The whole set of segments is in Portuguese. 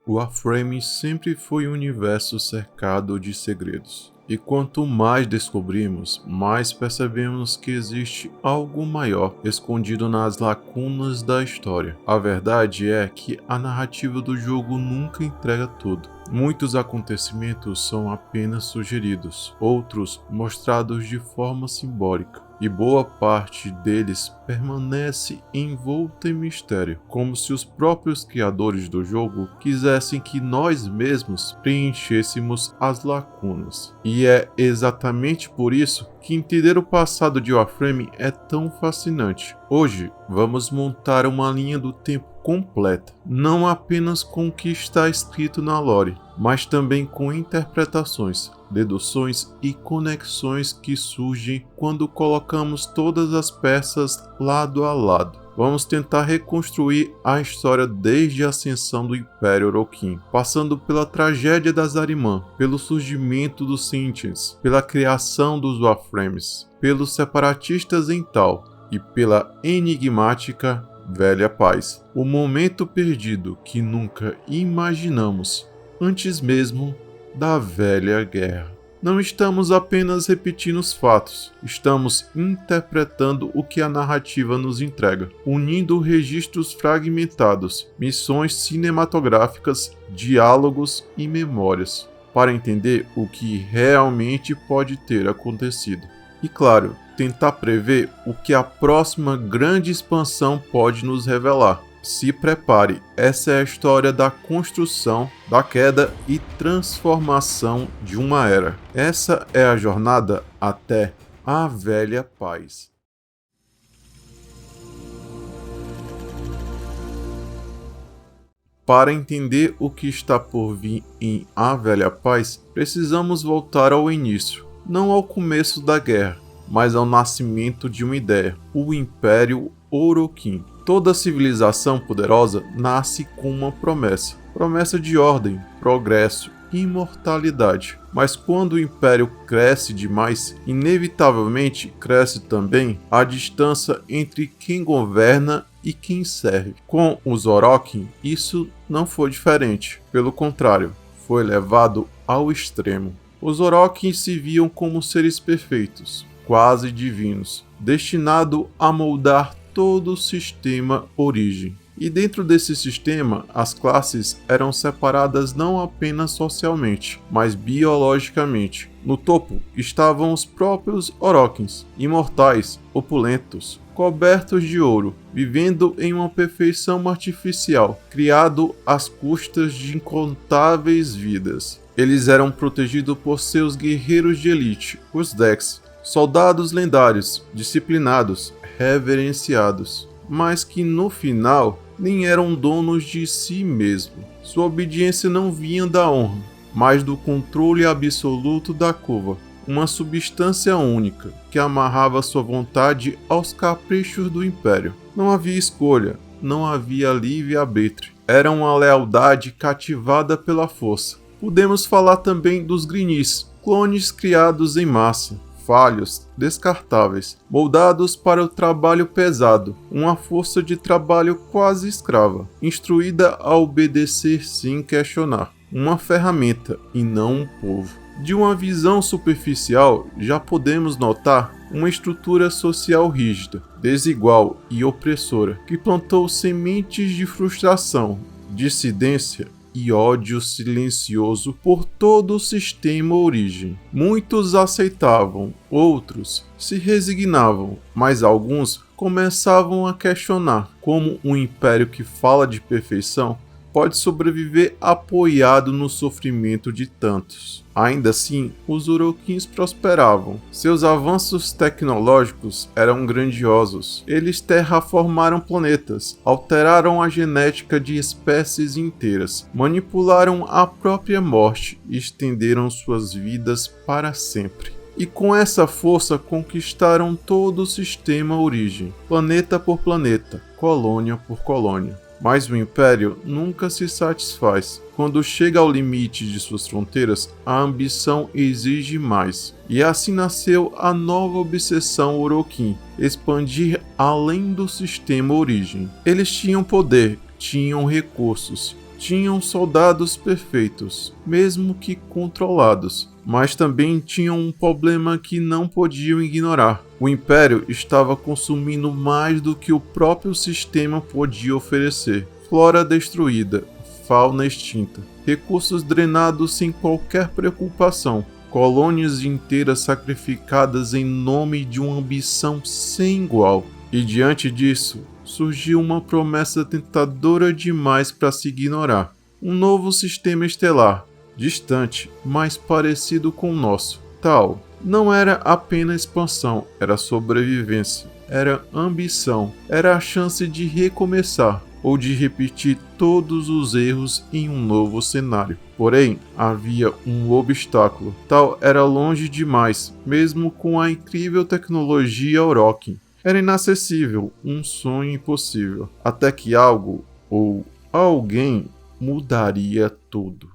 O Warframe sempre foi um universo cercado de segredos. E quanto mais descobrimos, mais percebemos que existe algo maior escondido nas lacunas da história. A verdade é que a narrativa do jogo nunca entrega tudo. Muitos acontecimentos são apenas sugeridos, outros mostrados de forma simbólica, e boa parte deles permanece envolta em mistério, como se os próprios criadores do jogo quisessem que nós mesmos preenchêssemos as lacunas. E é exatamente por isso que entender o passado de Warframe é tão fascinante. Hoje, vamos montar uma linha do tempo completa, não apenas com o que está escrito na lore, mas também com interpretações, deduções e conexões que surgem quando colocamos todas as peças lado a lado. Vamos tentar reconstruir a história desde a ascensão do Império Orokin, passando pela tragédia das Ahriman, pelo surgimento dos Sentients, pela criação dos Warframes, pelos separatistas em Tal e pela enigmática Velha Paz, o momento perdido que nunca imaginamos, antes mesmo da Velha Guerra. Não estamos apenas repetindo os fatos, estamos interpretando o que a narrativa nos entrega, unindo registros fragmentados, missões cinematográficas, diálogos e memórias, para entender o que realmente pode ter acontecido. E claro, tentar prever o que a próxima grande expansão pode nos revelar. Se prepare, essa é a história da construção, da queda e transformação de uma era. Essa é a jornada até a Velha Paz. Para entender o que está por vir em A Velha Paz, precisamos voltar ao início, não ao começo da guerra, mas ao nascimento de uma ideia, o Império Orokin. Toda civilização poderosa nasce com uma promessa de ordem, progresso e imortalidade. Mas quando o Império cresce demais, inevitavelmente cresce também a distância entre quem governa e quem serve. Com os Orokin, isso não foi diferente. Pelo contrário, foi levado ao extremo. Os Orokin se viam como seres perfeitos, quase divinos, destinado a moldar todo o sistema origem. E dentro desse sistema, as classes eram separadas não apenas socialmente, mas biologicamente. No topo estavam os próprios Orokins, imortais, opulentos, cobertos de ouro, vivendo em uma perfeição artificial, criado às custas de incontáveis vidas. Eles eram protegidos por seus guerreiros de elite, os Dex, soldados lendários, disciplinados, reverenciados, mas que no final nem eram donos de si mesmo. Sua obediência não vinha da honra, mas do controle absoluto da Cova, uma substância única que amarrava sua vontade aos caprichos do Império. Não havia escolha, não havia livre-arbítrio. Era uma lealdade cativada pela força. Podemos falar também dos Grynis, clones criados em massa, falhos, descartáveis, moldados para o trabalho pesado, uma força de trabalho quase escrava, instruída a obedecer sem questionar, uma ferramenta e não um povo. De uma visão superficial, já podemos notar uma estrutura social rígida, desigual e opressora, que plantou sementes de frustração, dissidência e ódio silencioso por todo o sistema origem. Muitos aceitavam, outros se resignavam, mas alguns começavam a questionar como um império que fala de perfeição pode sobreviver apoiado no sofrimento de tantos. Ainda assim, os Urokins prosperavam. Seus avanços tecnológicos eram grandiosos. Eles terraformaram planetas, alteraram a genética de espécies inteiras, manipularam a própria morte e estenderam suas vidas para sempre. E com essa força conquistaram todo o sistema origem, planeta por planeta, colônia por colônia. Mas o Império nunca se satisfaz. Quando chega ao limite de suas fronteiras, a ambição exige mais. E assim nasceu a nova obsessão Orokin, expandir além do sistema origem. Eles tinham poder, tinham recursos, tinham soldados perfeitos, mesmo que controlados, mas também tinham um problema que não podiam ignorar. O Império estava consumindo mais do que o próprio sistema podia oferecer. Flora destruída, fauna extinta, recursos drenados sem qualquer preocupação, colônias inteiras sacrificadas em nome de uma ambição sem igual. E diante disso, surgiu uma promessa tentadora demais para se ignorar. Um novo sistema estelar, distante, mas parecido com o nosso. Tal não era apenas expansão, era sobrevivência, era ambição, era a chance de recomeçar ou de repetir todos os erros em um novo cenário. Porém, havia um obstáculo. Tal era longe demais, mesmo com a incrível tecnologia Orokin. Era inacessível, um sonho impossível, até que algo ou alguém mudaria tudo.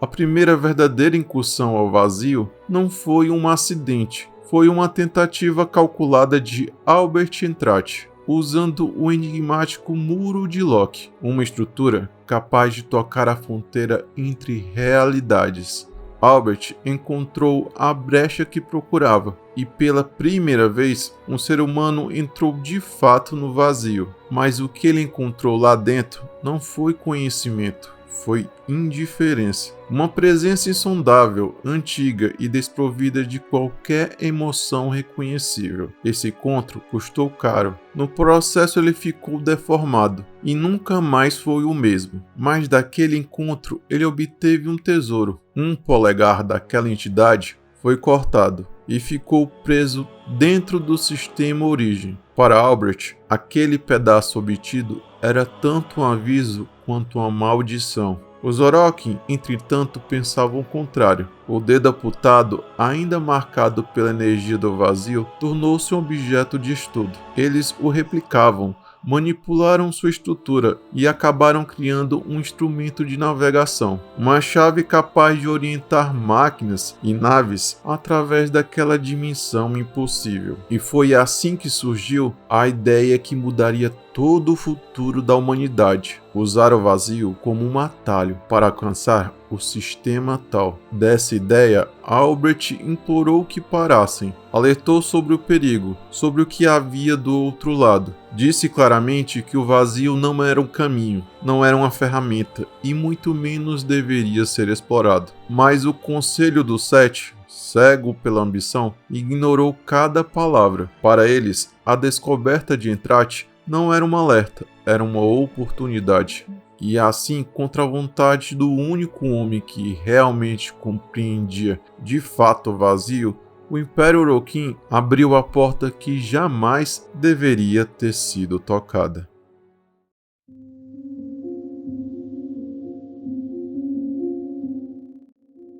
A primeira verdadeira incursão ao vazio não foi um acidente, foi uma tentativa calculada de Albert Entrate, usando o enigmático Muro de Locke, uma estrutura capaz de tocar a fronteira entre realidades. Albert encontrou a brecha que procurava, e pela primeira vez, um ser humano entrou de fato no vazio. Mas o que ele encontrou lá dentro não foi conhecimento, foi indiferença. Uma presença insondável, antiga e desprovida de qualquer emoção reconhecível. Esse encontro custou caro. No processo ele ficou deformado e nunca mais foi o mesmo. Mas daquele encontro ele obteve um tesouro. Um polegar daquela entidade foi cortado e ficou preso dentro do sistema origem. Para Albert, aquele pedaço obtido era tanto um aviso quanto uma maldição. Os Orokin, entretanto, pensavam o contrário. O dedo amputado, ainda marcado pela energia do vazio, tornou-se um objeto de estudo. Eles o replicavam, manipularam sua estrutura e acabaram criando um instrumento de navegação, uma chave capaz de orientar máquinas e naves através daquela dimensão impossível. E foi assim que surgiu a ideia que mudaria todo o futuro da humanidade: usar o vazio como um atalho para alcançar o sistema tal. Dessa ideia, Albert implorou que parassem, alertou sobre o perigo, sobre o que havia do outro lado. Disse claramente que o vazio não era um caminho, não era uma ferramenta e muito menos deveria ser explorado. Mas o Conselho dos Sete, cego pela ambição, ignorou cada palavra. Para eles, a descoberta de Entrate não era um alerta, era uma oportunidade. E assim, contra a vontade do único homem que realmente compreendia de fato o vazio, o Império Orokin abriu a porta que jamais deveria ter sido tocada.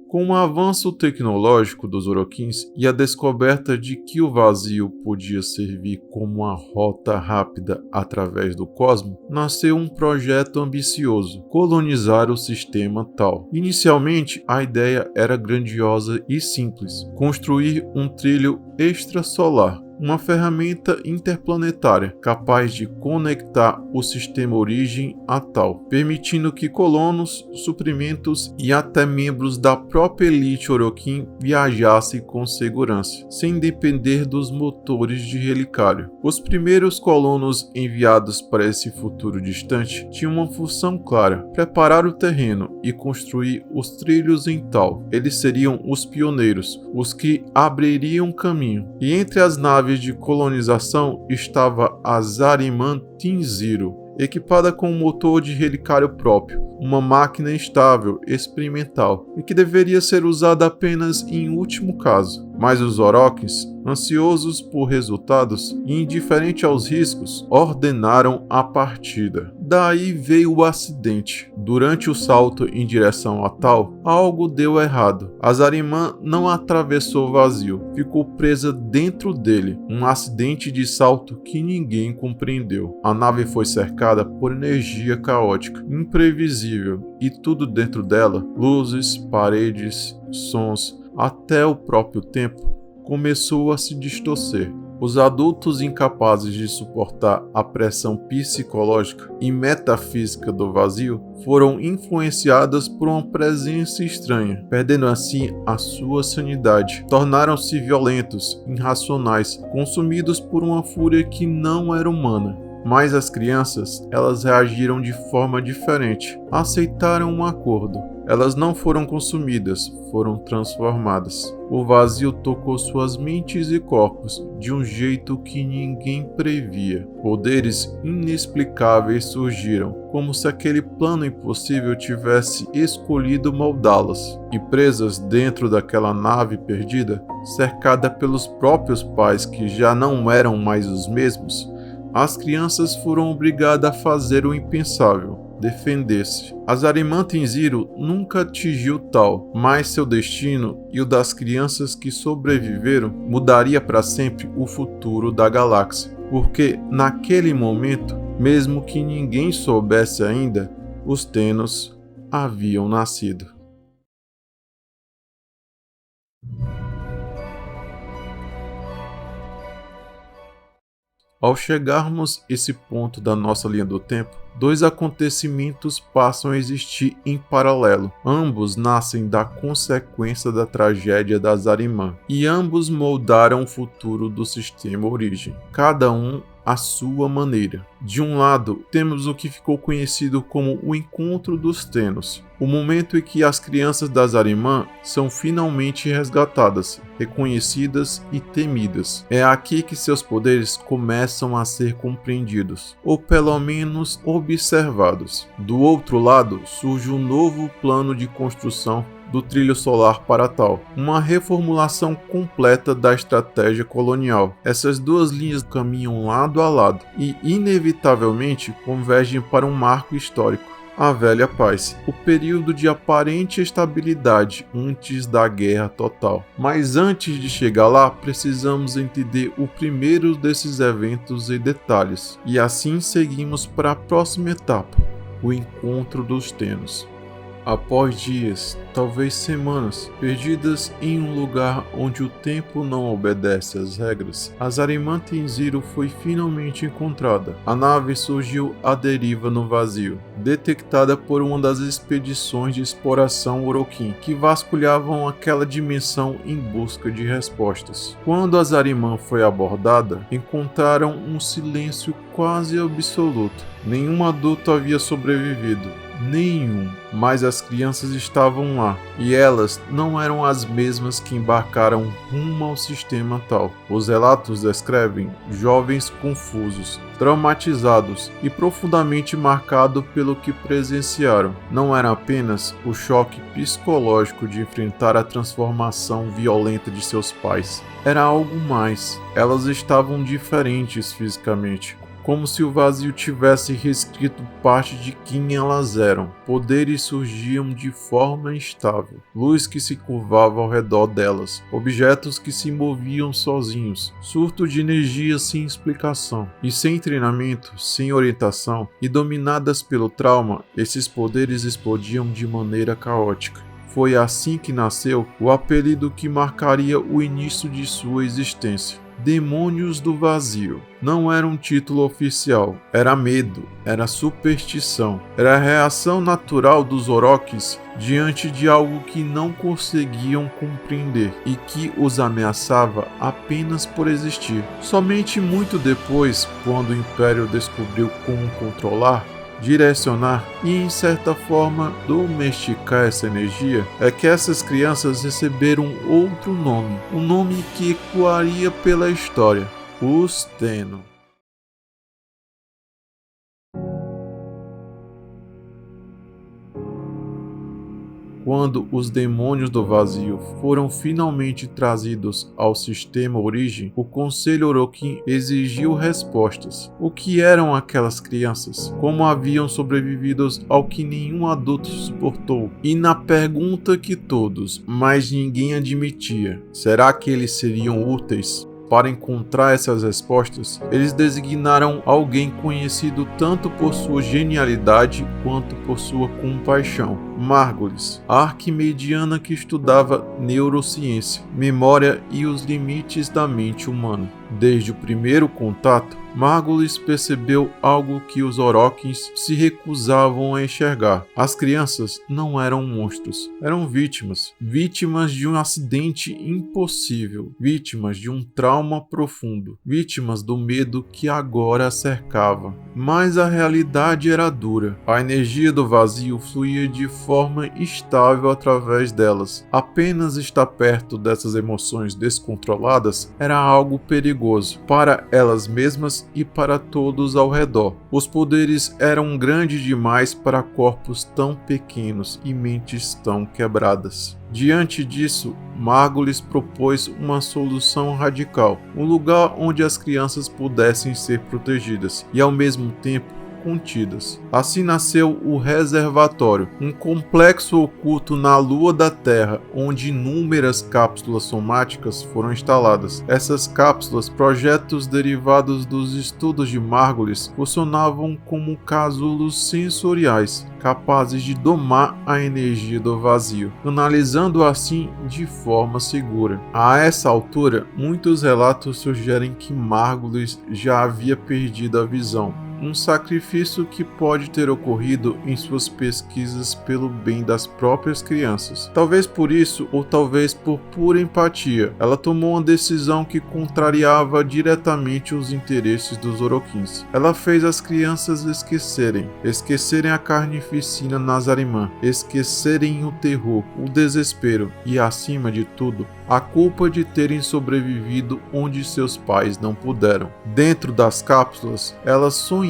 Com o avanço tecnológico dos Orokins e a descoberta de que o vazio podia servir como uma rota rápida através do cosmos, nasceu um projeto ambicioso: colonizar o sistema Tal. Inicialmente, a ideia era grandiosa e simples: construir um trilho extrasolar, uma ferramenta interplanetária capaz de conectar o sistema origem a Tal, permitindo que colonos, suprimentos e até membros da própria elite Orokin viajassem com segurança, sem depender dos motores de relicário. Os primeiros colonos enviados para esse futuro distante tinham uma função clara: preparar o terreno e construir os trilhos em Tal. Eles seriam os pioneiros, os que abririam caminho. E entre as naves de colonização estava a Zariman Tinziro, equipada com um motor de relicário próprio, uma máquina estável, experimental, e que deveria ser usada apenas em último caso. Mas os Orochis, ansiosos por resultados e indiferente aos riscos, ordenaram a partida. Daí veio o acidente. Durante o salto em direção a Tal, algo deu errado. A Zarimã não atravessou o vazio, ficou presa dentro dele. Um acidente de salto que ninguém compreendeu. A nave foi cercada por energia caótica, imprevisível, e tudo dentro dela, luzes, paredes, sons, até o próprio tempo, começou a se distorcer. Os adultos incapazes de suportar a pressão psicológica e metafísica do vazio foram influenciadas por uma presença estranha, perdendo assim a sua sanidade. Tornaram-se violentos, irracionais, consumidos por uma fúria que não era humana. Mas as crianças, elas reagiram de forma diferente. Aceitaram um acordo. Elas não foram consumidas, foram transformadas. O vazio tocou suas mentes e corpos de um jeito que ninguém previa. Poderes inexplicáveis surgiram, como se aquele plano impossível tivesse escolhido moldá-las. E presas dentro daquela nave perdida, cercada pelos próprios pais que já não eram mais os mesmos, as crianças foram obrigadas a fazer o impensável, defender-se. A Zarimã Tenziro nunca atingiu Tal, mas seu destino e o das crianças que sobreviveram mudaria para sempre o futuro da galáxia, porque naquele momento, mesmo que ninguém soubesse ainda, os Tennos haviam nascido. Ao chegarmos a esse ponto da nossa linha do tempo, dois acontecimentos passam a existir em paralelo. Ambos nascem da consequência da tragédia da Zarimã, e ambos moldaram o futuro do sistema Origem, cada um à sua maneira. De um lado, temos o que ficou conhecido como o Encontro dos Tennos, o momento em que as crianças da Zarimã são finalmente resgatadas, reconhecidas e temidas. É aqui que seus poderes começam a ser compreendidos, ou pelo menos observados. Do outro lado, surge um novo plano de construção do trilho solar para Tal, uma reformulação completa da estratégia colonial. Essas duas linhas caminham lado a lado e, inevitavelmente, convergem para um marco histórico. A Velha Paz, o período de aparente estabilidade antes da Guerra Total. Mas antes de chegar lá, precisamos entender o primeiro desses eventos em detalhes, e assim seguimos para a próxima etapa, o Encontro dos Tennos. Após dias, talvez semanas, perdidas em um lugar onde o tempo não obedece às regras, a Zarimã Tenziro foi finalmente encontrada. A nave surgiu à deriva no vazio, detectada por uma das expedições de exploração Orokin, que vasculhavam aquela dimensão em busca de respostas. Quando a Zarimã foi abordada, encontraram um silêncio quase absoluto. Nenhum adulto havia sobrevivido. Nenhum, mas as crianças estavam lá, e elas não eram as mesmas que embarcaram rumo ao sistema Tal. Os relatos descrevem jovens confusos, traumatizados e profundamente marcados pelo que presenciaram. Não era apenas o choque psicológico de enfrentar a transformação violenta de seus pais, era algo mais. Elas estavam diferentes fisicamente, como se o vazio tivesse reescrito parte de quem elas eram. Poderes surgiam de forma instável, luz que se curvava ao redor delas, objetos que se moviam sozinhos, surto de energia sem explicação. E sem treinamento, sem orientação e dominadas pelo trauma, esses poderes explodiam de maneira caótica. Foi assim que nasceu o apelido que marcaria o início de sua existência. Demônios do Vazio. Não era um título oficial, era medo, era superstição, era a reação natural dos Orochis diante de algo que não conseguiam compreender e que os ameaçava apenas por existir. Somente muito depois, quando o Império descobriu como controlar, direcionar e, em certa forma, domesticar essa energia, é que essas crianças receberam outro nome, um nome que ecoaria pela história: os Tenno. Quando os demônios do vazio foram finalmente trazidos ao sistema origem, o Conselho Orokin exigiu respostas. O que eram aquelas crianças? Como haviam sobrevivido ao que nenhum adulto suportou? E na pergunta que todos, mas ninguém admitia, será que eles seriam úteis? Para encontrar essas respostas, eles designaram alguém conhecido tanto por sua genialidade quanto por sua compaixão: Margulis, a arquimediana que estudava neurociência, memória e os limites da mente humana. Desde o primeiro contato, Margulis percebeu algo que os Orokins se recusavam a enxergar. As crianças não eram monstros, eram vítimas de um acidente impossível, vítimas de um trauma profundo, vítimas do medo que agora a cercava. Mas a realidade era dura. A energia do vazio fluía de forma estável através delas. Apenas estar perto dessas emoções descontroladas era algo perigoso para elas mesmas e para todos ao redor. Os poderes eram grandes demais para corpos tão pequenos e mentes tão quebradas. Diante disso, Margulis propôs uma solução radical, um lugar onde as crianças pudessem ser protegidas e ao mesmo tempo contidas. Assim nasceu o Reservatório, um complexo oculto na lua da Terra, onde inúmeras cápsulas somáticas foram instaladas. Essas cápsulas, projetos derivados dos estudos de Margulis, funcionavam como casulos sensoriais, capazes de domar a energia do vazio, canalizando assim de forma segura. A essa altura, muitos relatos sugerem que Margulis já havia perdido a visão, um sacrifício que pode ter ocorrido em suas pesquisas pelo bem das próprias crianças. Talvez por isso, ou talvez por pura empatia, ela tomou uma decisão que contrariava diretamente os interesses dos Orokins. Ela fez as crianças esquecerem a carnificina Nazarimã, esquecerem o terror, o desespero e, acima de tudo, a culpa de terem sobrevivido onde seus pais não puderam. Dentro das cápsulas, elas sonhavam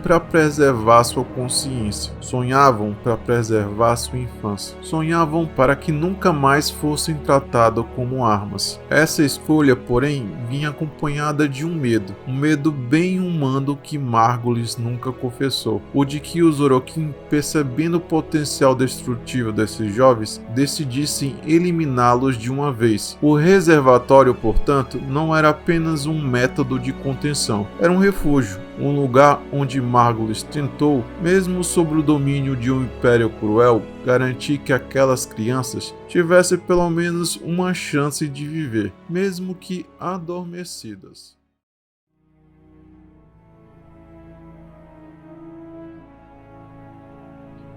para preservar sua consciência, sonhavam para preservar sua infância, sonhavam para que nunca mais fossem tratadas como armas. Essa escolha, porém, vinha acompanhada de um medo bem humano que Margulis nunca confessou, o de que os Orokin, percebendo o potencial destrutivo desses jovens, decidissem eliminá-los de uma vez. O reservatório, portanto, não era apenas um método de contenção, era um refúgio, um lugar onde Margulis tentou, mesmo sob o domínio de um império cruel, garantir que aquelas crianças tivessem pelo menos uma chance de viver, mesmo que adormecidas.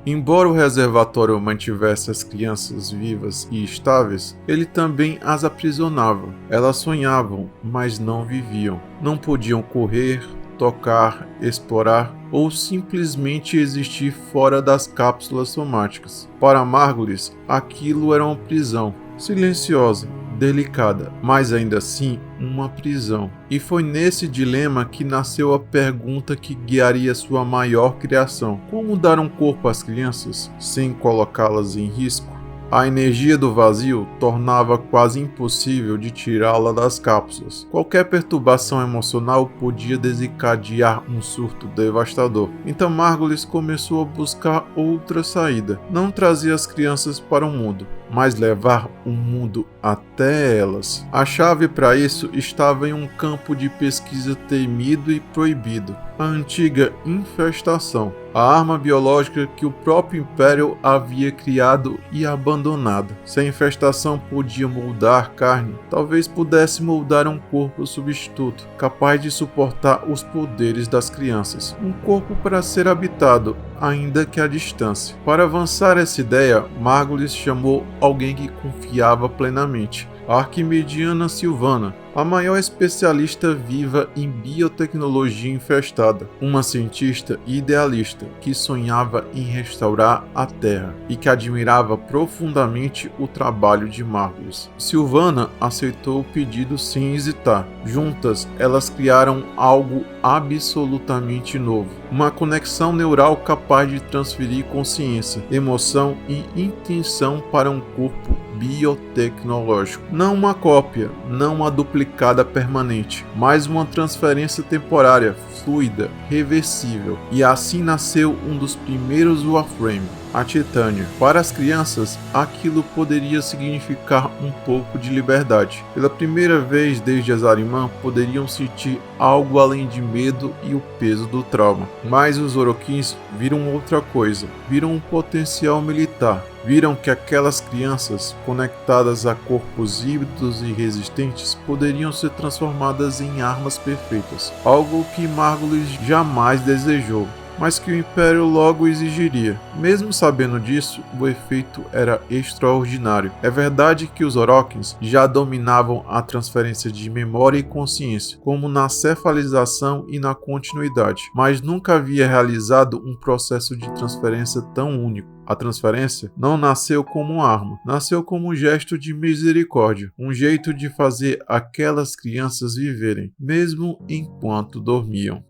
Embora o reservatório mantivesse as crianças vivas e estáveis, ele também as aprisionava. Elas sonhavam, mas não viviam. Não podiam correr, tocar, explorar ou simplesmente existir fora das cápsulas somáticas. Para Margulis, aquilo era uma prisão, silenciosa, delicada, mas ainda assim uma prisão. E foi nesse dilema que nasceu a pergunta que guiaria sua maior criação: como dar um corpo às crianças sem colocá-las em risco? A energia do vazio tornava quase impossível de tirá-la das cápsulas. Qualquer perturbação emocional podia desencadear um surto devastador. Então Margulis começou a buscar outra saída. Não trazer as crianças para o mundo, mas levar o mundo até elas. A chave para isso estava em um campo de pesquisa temido e proibido: a antiga infestação, a arma biológica que o próprio Império havia criado e abandonado. Se a infestação podia moldar carne, talvez pudesse moldar um corpo substituto, capaz de suportar os poderes das crianças. Um corpo para ser habitado, ainda que à distância. Para avançar essa ideia, Margulis chamou alguém que confiava plenamente: a arquimediana Silvana, a maior especialista viva em biotecnologia infestada, uma cientista idealista que sonhava em restaurar a Terra e que admirava profundamente o trabalho de Margulis. Sylvana aceitou o pedido sem hesitar. Juntas, elas criaram algo absolutamente novo, uma conexão neural capaz de transferir consciência, emoção e intenção para um corpo biotecnológico. Não uma cópia, não uma duplicada permanente, mas uma transferência temporária, fluida, reversível. E assim nasceu um dos primeiros Warframe, a Titânia. Para as crianças, aquilo poderia significar um pouco de liberdade. Pela primeira vez desde as Ahriman, poderiam sentir algo além de medo e o peso do trauma. Mas os Oroquins viram outra coisa, viram um potencial militar. Viram que aquelas crianças, conectadas a corpos híbridos e resistentes, poderiam ser transformadas em armas perfeitas, algo que Margulis jamais desejou, mas que o Império logo exigiria. Mesmo sabendo disso, o efeito era extraordinário. É verdade que os Oroquins já dominavam a transferência de memória e consciência, como na cefalização e na continuidade, mas nunca havia realizado um processo de transferência tão único. A transferência não nasceu como uma arma, nasceu como um gesto de misericórdia, um jeito de fazer aquelas crianças viverem, mesmo enquanto dormiam.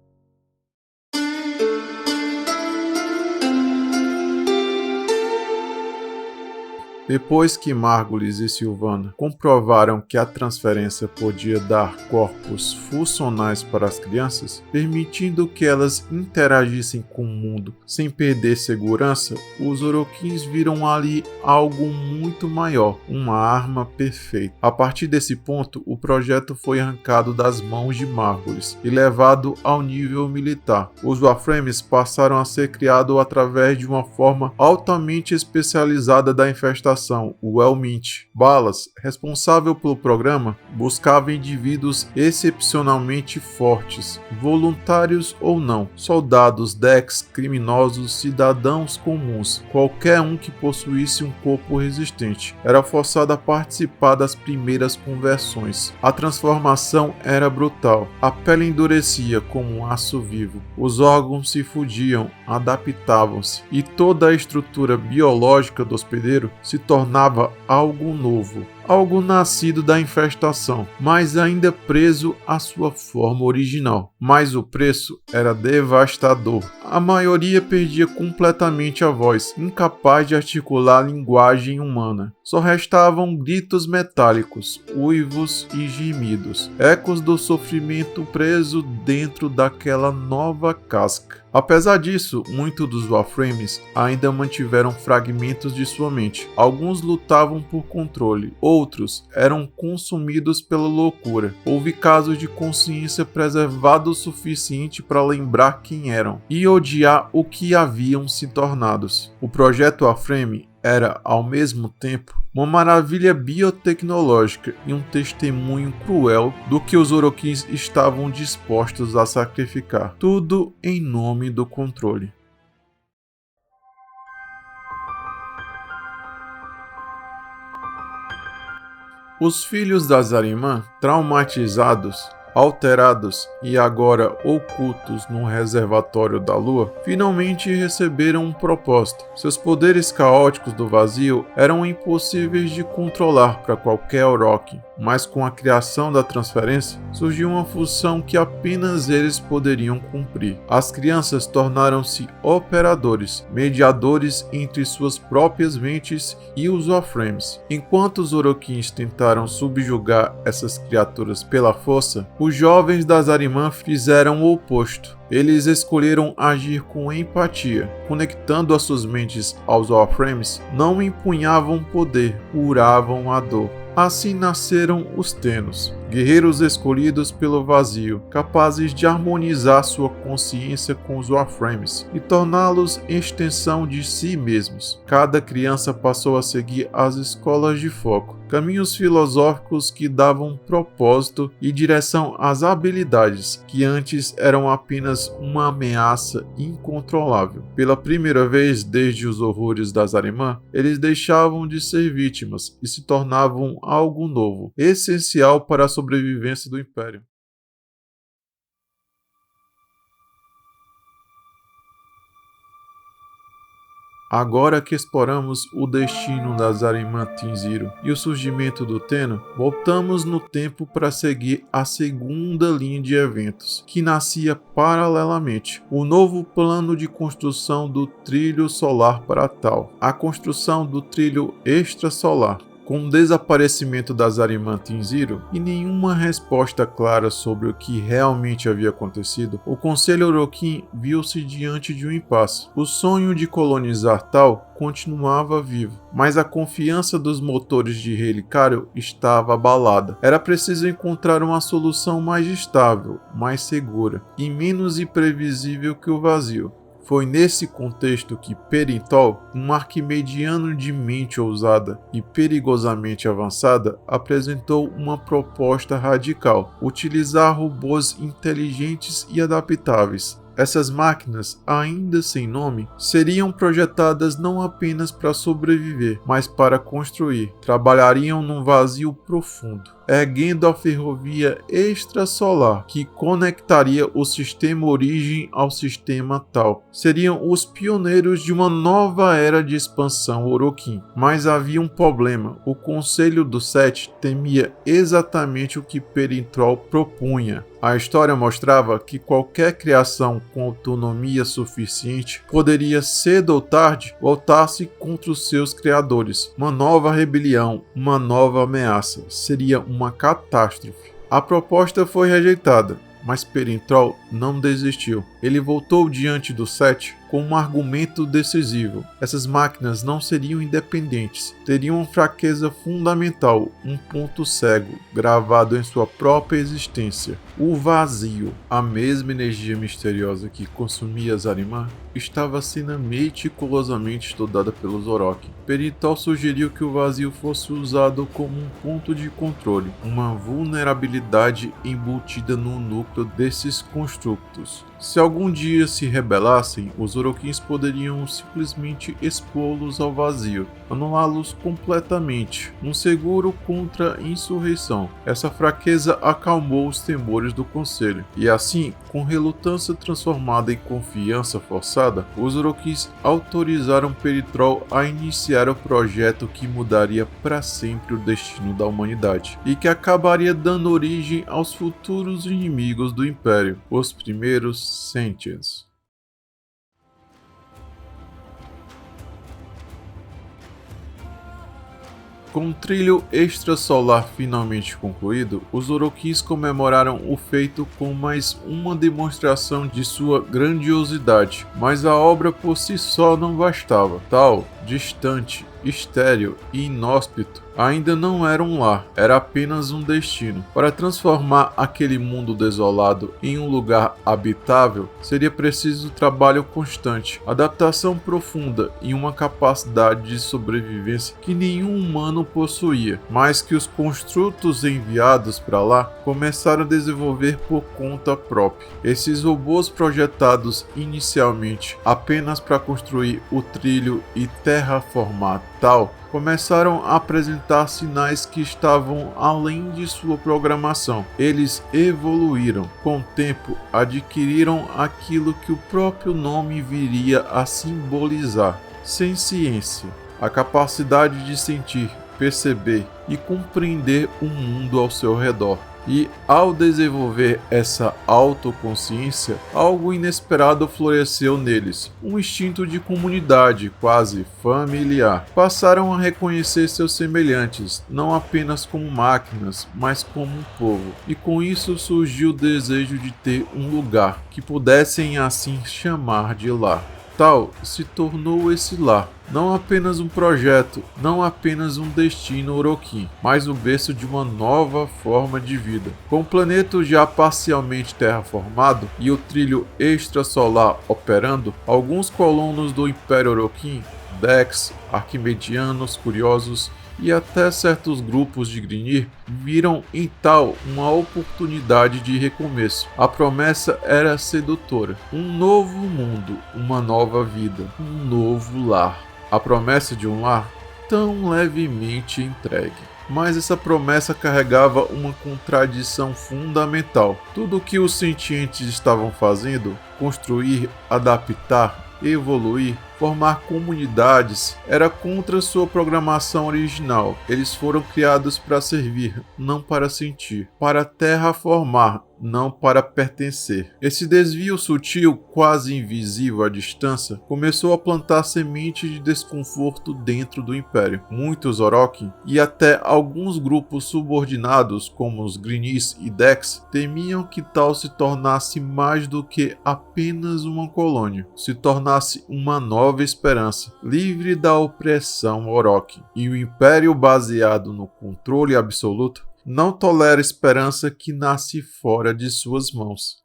Depois que Margulis e Sylvana comprovaram que a transferência podia dar corpos funcionais para as crianças, permitindo que elas interagissem com o mundo sem perder segurança, os Oroquins viram ali algo muito maior, uma arma perfeita. A partir desse ponto, o projeto foi arrancado das mãos de Margulis e levado ao nível militar. Os Warframes passaram a ser criados através de uma forma altamente especializada da infestação, o Elmint. Balas, responsável pelo programa, buscava indivíduos excepcionalmente fortes, voluntários ou não, soldados, Dex, criminosos, cidadãos comuns, qualquer um que possuísse um corpo resistente, era forçado a participar das primeiras conversões. A transformação era brutal, a pele endurecia como um aço vivo, os órgãos se fundiam, adaptavam-se, e toda a estrutura biológica do hospedeiro se tornava algo novo, algo nascido da infestação, mas ainda preso à sua forma original. Mas o preço era devastador. A maioria perdia completamente a voz, incapaz de articular a linguagem humana. Só restavam gritos metálicos, uivos e gemidos, ecos do sofrimento preso dentro daquela nova casca. Apesar disso, muitos dos Warframes ainda mantiveram fragmentos de sua mente. Alguns lutavam por controle, outros eram consumidos pela loucura. Houve casos de consciência preservada o suficiente para lembrar quem eram e odiar o que haviam se tornados. O projeto Warframe era, ao mesmo tempo, uma maravilha biotecnológica e um testemunho cruel do que os Oroquins estavam dispostos a sacrificar, tudo em nome do controle. Os filhos das Ahriman, traumatizados, alterados e agora ocultos no reservatório da Lua, finalmente receberam um propósito. Seus poderes caóticos do vazio eram impossíveis de controlar para qualquer Oroquim, mas com a criação da transferência, surgiu uma função que apenas eles poderiam cumprir. As crianças tornaram-se operadores, mediadores entre suas próprias mentes e os Warframes. Enquanto os Oroquins tentaram subjugar essas criaturas pela força, os jovens das Ahriman fizeram o oposto. Eles escolheram agir com empatia, conectando as suas mentes aos Warframes, não empunhavam poder, curavam a dor. Assim nasceram os Tennos, guerreiros escolhidos pelo vazio, capazes de harmonizar sua consciência com os Warframes e torná-los extensão de si mesmos. Cada criança passou a seguir as escolas de foco, caminhos filosóficos que davam propósito e direção às habilidades que antes eram apenas uma ameaça incontrolável. Pela primeira vez desde os horrores das Ahriman, eles deixavam de ser vítimas e se tornavam algo novo, essencial para a sobrevivência do Império. Agora que exploramos o destino da Zariman Zero e o surgimento do Tenno, voltamos no tempo para seguir a segunda linha de eventos, que nascia paralelamente: o novo plano de construção do trilho solar para Tal, a construção do trilho extrasolar. Com o desaparecimento da Zariman Zero e nenhuma resposta clara sobre o que realmente havia acontecido, o Conselho Orokin viu-se diante de um impasse. O sonho de colonizar Tal continuava vivo, mas a confiança dos motores de relicário estava abalada. Era preciso encontrar uma solução mais estável, mais segura e menos imprevisível que o vazio. Foi nesse contexto que Perintol, um arquimediano de mente ousada e perigosamente avançada, apresentou uma proposta radical: utilizar robôs inteligentes e adaptáveis. Essas máquinas, ainda sem nome, seriam projetadas não apenas para sobreviver, mas para construir. Trabalhariam num vazio profundo, erguendo a ferrovia extrasolar que conectaria o sistema origem ao sistema Tal. Seriam os pioneiros de uma nova era de expansão Orokin. Mas havia um problema: o Conselho do Sete temia exatamente o que Perintol propunha. A história mostrava que qualquer criação com autonomia suficiente poderia, cedo ou tarde, voltar-se contra os seus criadores. Uma nova rebelião, uma nova ameaça. Seria uma catástrofe. A proposta foi rejeitada, mas Perintol não desistiu. Ele voltou diante do Sete com um argumento decisivo: essas máquinas não seriam independentes, teriam uma fraqueza fundamental, um ponto cego, gravado em sua própria existência: o vazio. A mesma energia misteriosa que consumia Zariman estava sendo meticulosamente estudada pelos Orochi. Perintol sugeriu que o vazio fosse usado como um ponto de controle, uma vulnerabilidade embutida no núcleo desses construtos. Se algum dia se rebelassem, os Orokins poderiam simplesmente expô-los ao vazio, anulá-los completamente, um seguro contra a insurreição. Essa fraqueza acalmou os temores do Conselho, e assim, com relutância transformada em confiança forçada, os Orokins autorizaram Perintol a iniciar o projeto que mudaria para sempre o destino da humanidade, e que acabaria dando origem aos futuros inimigos do Império, os primeiros Sentients. Com o trilho extrasolar finalmente concluído, os Orokins comemoraram o feito com mais uma demonstração de sua grandiosidade, mas a obra por si só não bastava. Tal, distante, estéril e inóspito, ainda não era um lar, era apenas um destino. Para transformar aquele mundo desolado em um lugar habitável, seria preciso trabalho constante, adaptação profunda e uma capacidade de sobrevivência que nenhum humano possuía, mas que os construtos enviados para lá começaram a desenvolver por conta própria. Esses robôs, projetados inicialmente apenas para construir o trilho e terraformar Tal, começaram a apresentar sinais que estavam além de sua programação. Eles evoluíram. Com o tempo, adquiriram aquilo que o próprio nome viria a simbolizar: senciência, a capacidade de sentir, perceber e compreender o mundo ao seu redor. E, ao desenvolver essa autoconsciência, algo inesperado floresceu neles, um instinto de comunidade quase familiar. Passaram a reconhecer seus semelhantes, não apenas como máquinas, mas como um povo. E com isso surgiu o desejo de ter um lugar que pudessem assim chamar de lar. Tal se tornou esse lar, não apenas um projeto, não apenas um destino Orokin, mas o berço de uma nova forma de vida. Com o planeta já parcialmente terraformado e o trilho extrasolar operando, alguns colonos do Império Orokin, Dex, arquimedianos curiosos e até certos grupos de Grineer viram em Tal uma oportunidade de recomeço. A promessa era sedutora: um novo mundo, uma nova vida, um novo lar. A promessa de um lar tão levemente entregue. Mas essa promessa carregava uma contradição fundamental. Tudo o que os sentientes estavam fazendo, construir, adaptar, evoluir, formar comunidades, era contra sua programação original. Eles foram criados para servir, não para sentir, para terraformar, não para pertencer. Esse desvio sutil, quase invisível à distância, começou a plantar sementes de desconforto dentro do Império. Muitos Orokin e até alguns grupos subordinados, como os Grynis e Dex, temiam que Tal se tornasse mais do que apenas uma colônia, se tornasse uma nova esperança, livre da opressão Orokin. E o Império, baseado no controle absoluto, não tolera esperança que nasce fora de suas mãos.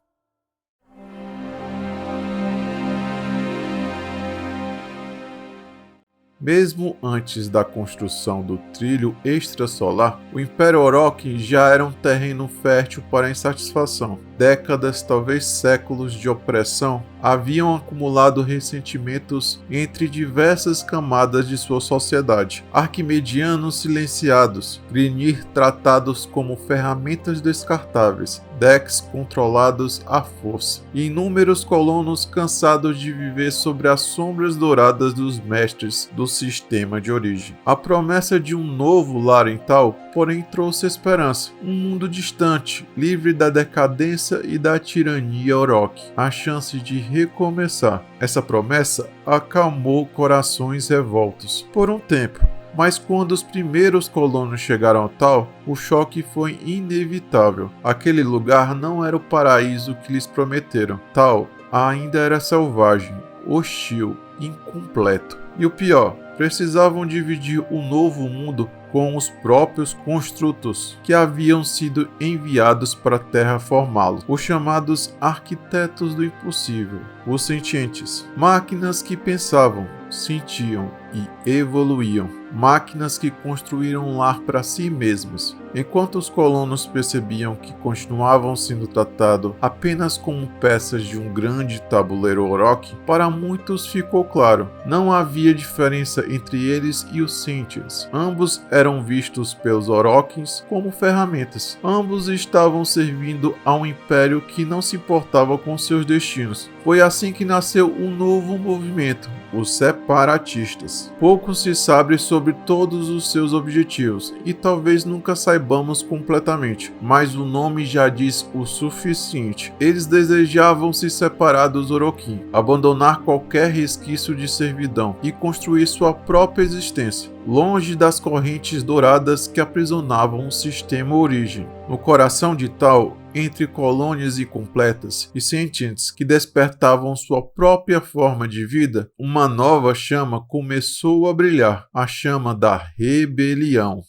Mesmo antes da construção do trilho extrasolar, o Império Orokin já era um terreno fértil para a insatisfação. Décadas, talvez séculos de opressão haviam acumulado ressentimentos entre diversas camadas de sua sociedade. Arquimedianos silenciados, Grignir tratados como ferramentas descartáveis, Dex controlados à força, e inúmeros colonos cansados de viver sobre as sombras douradas dos mestres do sistema de origem. A promessa de um novo lar em Tal, porém, trouxe esperança. Um mundo distante, livre da decadência e da tirania Orochi. A chance de recomeçar. Essa promessa acalmou corações revoltos por um tempo. Mas quando os primeiros colonos chegaram a Tal, o choque foi inevitável. Aquele lugar não era o paraíso que lhes prometeram. Tal ainda era selvagem, hostil, incompleto. E o pior, precisavam dividir o novo mundo com os próprios construtos que haviam sido enviados para terraformá-lo, os chamados arquitetos do impossível, os sentientes, máquinas que pensavam, sentiam e evoluíam, máquinas que construíram um lar para si mesmas. Enquanto os colonos percebiam que continuavam sendo tratados apenas como peças de um grande tabuleiro Orochi, para muitos ficou claro, não havia diferença entre eles e os Sentients. Ambos eram vistos pelos Orokins como ferramentas. Ambos estavam servindo a um império que não se importava com seus destinos. Foi assim que nasceu um novo movimento, os separatistas. Pouco se sabe sobre todos os seus objetivos e talvez nunca saibamos completamente, mas o nome já diz o suficiente. Eles desejavam se separar dos Orokin, abandonar qualquer resquício de servidão e construir sua própria existência, longe das correntes douradas que aprisionavam o sistema origem. No coração de Tal, entre colônias incompletas e sentientes que despertavam sua própria forma de vida, uma nova chama começou a brilhar, a chama da rebelião.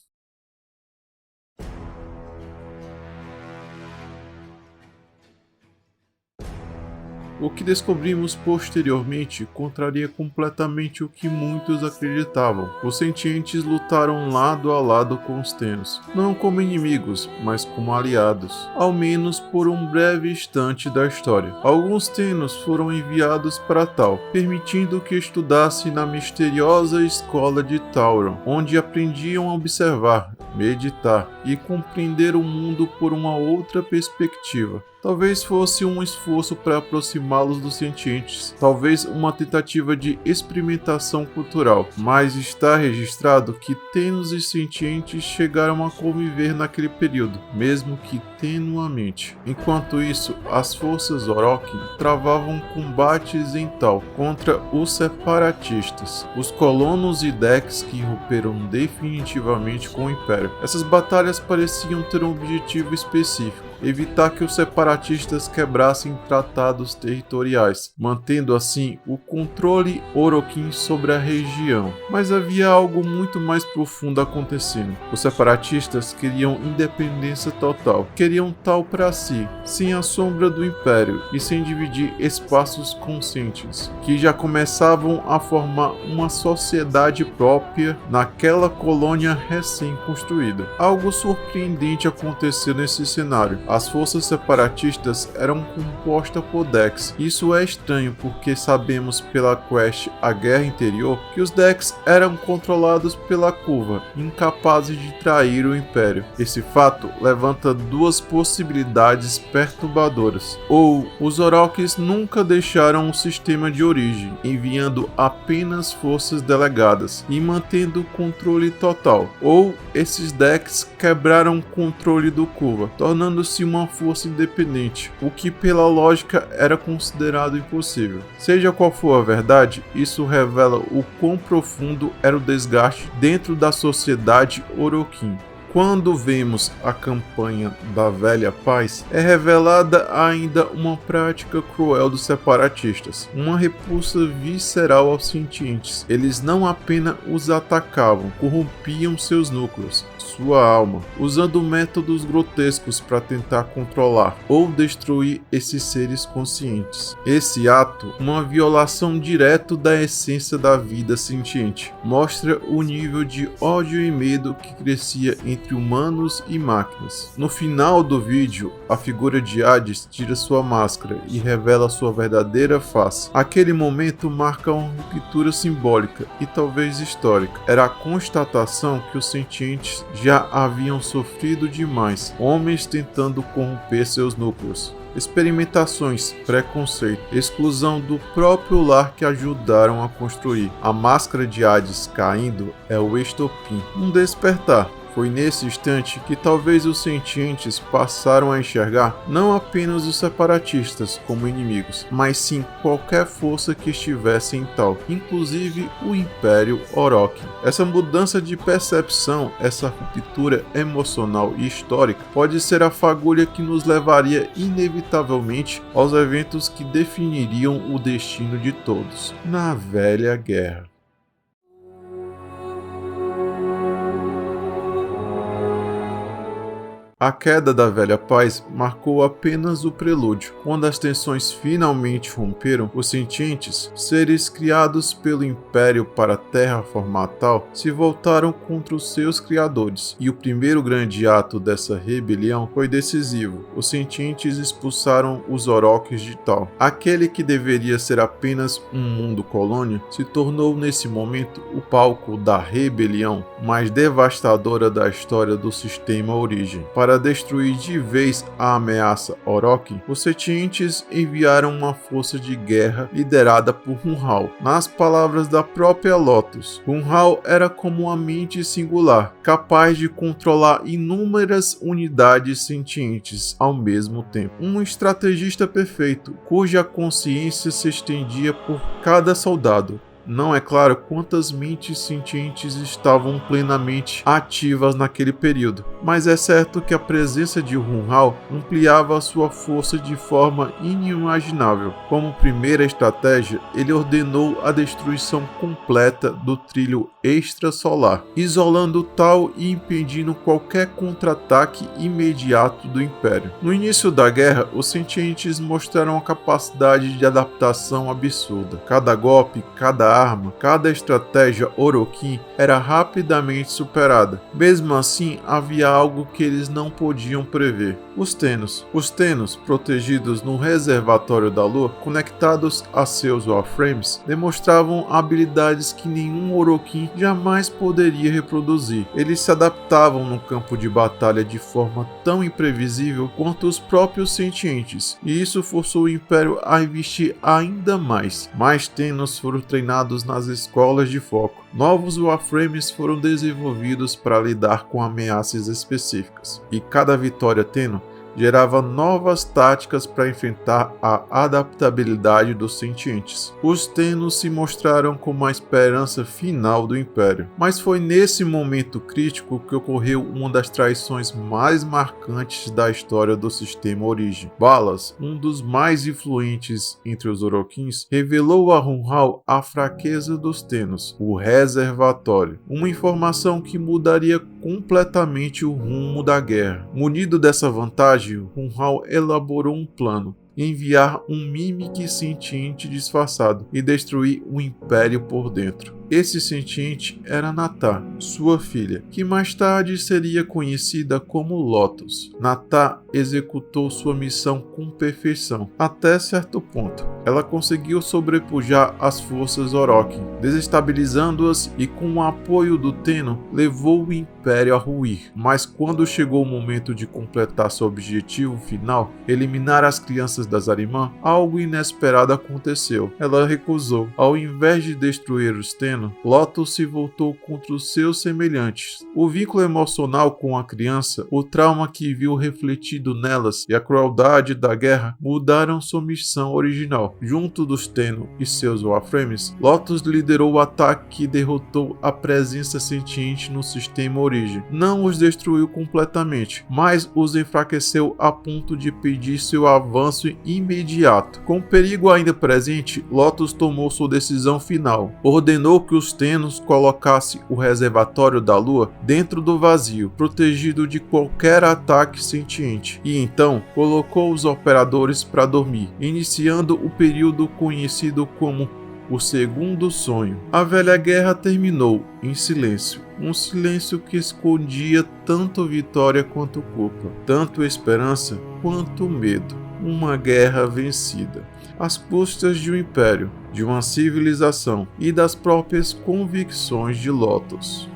O que descobrimos posteriormente contraria completamente o que muitos acreditavam. Os sentientes lutaram lado a lado com os Tennos, não como inimigos, mas como aliados, ao menos por um breve instante da história. Alguns Tennos foram enviados para Tal, permitindo que estudasse na misteriosa escola de Tauron, onde aprendiam a observar, meditar e compreender o mundo por uma outra perspectiva. Talvez fosse um esforço para aproximá-los dos sentientes, talvez uma tentativa de experimentação cultural, mas está registrado que Tennos e sentientes chegaram a conviver naquele período, mesmo que tenuamente. Enquanto isso, as forças Orokin travavam combates em Tal contra os separatistas, os colonos e Dex que romperam definitivamente com o Império. Essas batalhas pareciam ter um objetivo específico: evitar que os separatistas quebrassem tratados territoriais, mantendo assim o controle Orokin sobre a região. Mas havia algo muito mais profundo acontecendo. Os separatistas queriam independência total, queriam Tal para si, sem a sombra do Império e sem dividir espaços conscientes, que já começavam a formar uma sociedade própria naquela colônia recém-construída. Algo surpreendente aconteceu nesse cenário. As forças separatistas eram compostas por decks. Isso é estranho porque sabemos pela quest A Guerra Interior que os decks eram controlados pela curva, incapazes de trair o Império. Esse fato levanta duas possibilidades perturbadoras. Ou os Orochis nunca deixaram o sistema de origem, enviando apenas forças delegadas e mantendo o controle total. Ou esses decks quebraram o controle do curva, tornando-se uma força independente, o que pela lógica era considerado impossível. Seja qual for a verdade, isso revela o quão profundo era o desgaste dentro da sociedade Orokin. Quando vemos a campanha da Velha Paz, é revelada ainda uma prática cruel dos separatistas, uma repulsa visceral aos sentientes. Eles não apenas os atacavam, corrompiam seus núcleos, sua alma, usando métodos grotescos para tentar controlar ou destruir esses seres conscientes. Esse ato, uma violação direta da essência da vida sentiente, mostra o nível de ódio e medo que crescia entre humanos e máquinas. No final do vídeo, a figura de Hades tira sua máscara e revela sua verdadeira face. Aquele momento marca uma ruptura simbólica e talvez histórica. Era a constatação que os sentientes já haviam sofrido demais, homens tentando corromper seus núcleos. Experimentações, preconceito, exclusão do próprio lar que ajudaram a construir. A máscara de Hades caindo é o estopim, um despertar. Foi nesse instante que talvez os sentientes passaram a enxergar não apenas os separatistas como inimigos, mas sim qualquer força que estivesse em tal, inclusive o Império Orochi. Essa mudança de percepção, essa ruptura emocional e histórica, pode ser a fagulha que nos levaria inevitavelmente aos eventos que definiriam o destino de todos na Velha Guerra. A queda da Velha Paz marcou apenas o prelúdio. Quando as tensões finalmente romperam, os sentientes, seres criados pelo Império para terraformar tal, se voltaram contra os seus criadores. E o primeiro grande ato dessa rebelião foi decisivo. Os sentientes expulsaram os Orochis de tal. Aquele que deveria ser apenas um mundo colônia, se tornou nesse momento o palco da rebelião mais devastadora da história do sistema Origem. Para destruir de vez a ameaça Orochi, os sentientes enviaram uma força de guerra liderada por Hunhal. Nas palavras da própria Lotus, Hunhal era como uma mente singular, capaz de controlar inúmeras unidades sentientes ao mesmo tempo. Um estrategista perfeito, cuja consciência se estendia por cada soldado. Não é claro quantas mentes sentientes estavam plenamente ativas naquele período, mas é certo que a presença de Hunhal ampliava sua força de forma inimaginável. Como primeira estratégia, ele ordenou a destruição completa do trilho extrasolar, isolando tal e impedindo qualquer contra-ataque imediato do Império. No início da guerra, os sentientes mostraram uma capacidade de adaptação absurda. Cada golpe, cada arma, cada estratégia Orokin era rapidamente superada. Mesmo assim, havia algo que eles não podiam prever: os Tennos. Os Tennos, protegidos no reservatório da Lua, conectados a seus Warframes, demonstravam habilidades que nenhum Orokin jamais poderia reproduzir. Eles se adaptavam no campo de batalha de forma tão imprevisível quanto os próprios sentientes, e isso forçou o Império a investir ainda mais. Mais Tennos foram treinados nas escolas de foco. Novos Warframes foram desenvolvidos para lidar com ameaças específicas, e cada vitória Tenno gerava novas táticas para enfrentar a adaptabilidade dos sentientes. Os Tennos se mostraram como a esperança final do Império, mas foi nesse momento crítico que ocorreu uma das traições mais marcantes da história do sistema Origem. Balas, um dos mais influentes entre os Orokins, revelou a Hunhal a fraqueza dos Tennos, o reservatório, uma informação que mudaria completamente o rumo da guerra. Munido dessa vantagem, Hunhal elaborou um plano: enviar um Mimic sentiente disfarçado e destruir o Império por dentro. esse sentiente era Natá, sua filha, que mais tarde seria conhecida como Lotus. Natá executou sua missão com perfeição, até certo ponto. Ela conseguiu sobrepujar as forças Orokin, desestabilizando-as e com o apoio do Tenno, levou o Império a ruir. Mas quando chegou o momento de completar seu objetivo final, eliminar as crianças das Ahriman, algo inesperado aconteceu. Ela recusou. Ao invés de destruir os Tenno, Lotus se voltou contra os seus semelhantes. O vínculo emocional com a criança, o trauma que viu refletido nelas e a crueldade da guerra mudaram sua missão original. Junto dos Tenno e seus Warframes, Lotus liderou o ataque que derrotou a presença sentiente no sistema origem. Não os destruiu completamente, mas os enfraqueceu a ponto de pedir seu avanço imediato. Com o perigo ainda presente, Lotus tomou sua decisão final. Ordenou que os Tennos colocassem o reservatório da Lua dentro do vazio, protegido de qualquer ataque sentiente, e então colocou os operadores para dormir, iniciando o período conhecido como o Segundo Sonho. A velha guerra terminou em silêncio, um silêncio que escondia tanto vitória quanto culpa, tanto esperança quanto medo. Uma guerra vencida, às custas de um império, de uma civilização e das próprias convicções de Lotus.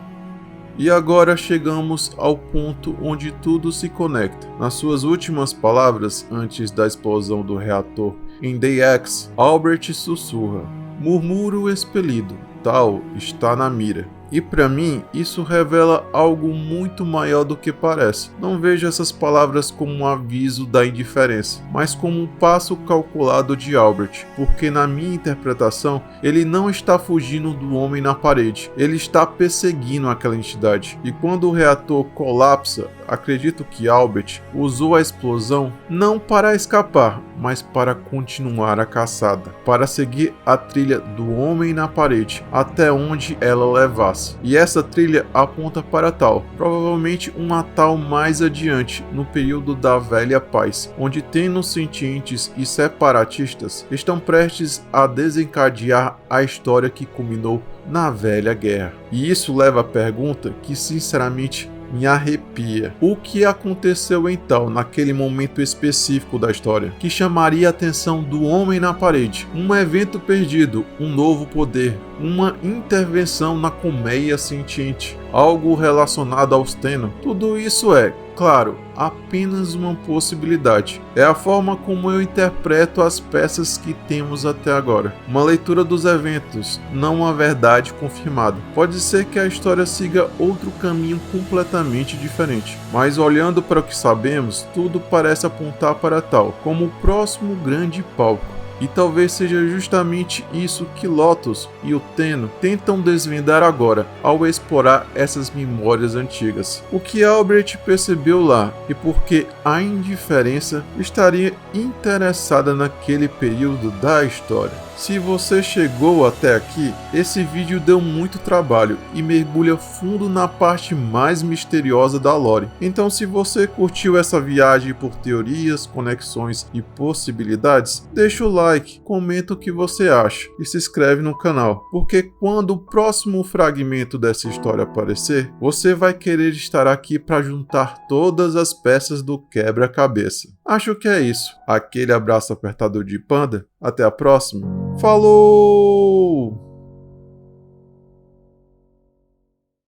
E agora chegamos ao ponto onde tudo se conecta. Nas suas últimas palavras, antes da explosão do reator em Day-X, Albert sussurra: "Murmúrio expelido, tal está na mira." E para mim, isso revela algo muito maior do que parece. Não vejo essas palavras como um aviso da indiferença, mas como um passo calculado de Albert, porque na minha interpretação, ele não está fugindo do homem na parede, ele está perseguindo aquela entidade. E quando o reator colapsa, acredito que Albert usou a explosão não para escapar, mas para continuar a caçada, para seguir a trilha do homem na parede, até onde ela levasse. E essa trilha aponta para tal, provavelmente um Natal mais adiante, no período da Velha Paz, onde Tennos sentientes e separatistas estão prestes a desencadear a história que culminou na Velha Guerra. E isso leva à pergunta que sinceramente me arrepia. O que aconteceu então naquele momento específico da história que chamaria a atenção do homem na parede? Um evento perdido, um novo poder, uma intervenção na colmeia sentiente, algo relacionado aos Tenno. Tudo isso é, claro, apenas uma possibilidade. É a forma como eu interpreto as peças que temos até agora. Uma leitura dos eventos, não uma verdade confirmada. Pode ser que a história siga outro caminho completamente diferente, mas olhando para o que sabemos, tudo parece apontar para tal, como o próximo grande palco. E talvez seja justamente isso que Lotus e o Tenno tentam desvendar agora, ao explorar essas memórias antigas. O que Albert percebeu lá e por que a indiferença estaria interessada naquele período da história. Se você chegou até aqui, esse vídeo deu muito trabalho e mergulha fundo na parte mais misteriosa da lore. Então, se você curtiu essa viagem por teorias, conexões e possibilidades, deixa o like, comenta o que você acha e se inscreve no canal, porque quando o próximo fragmento dessa história aparecer, você vai querer estar aqui para juntar todas as peças do quebra-cabeça. Acho que é isso. Aquele abraço apertador de panda. Até a próxima. Falou!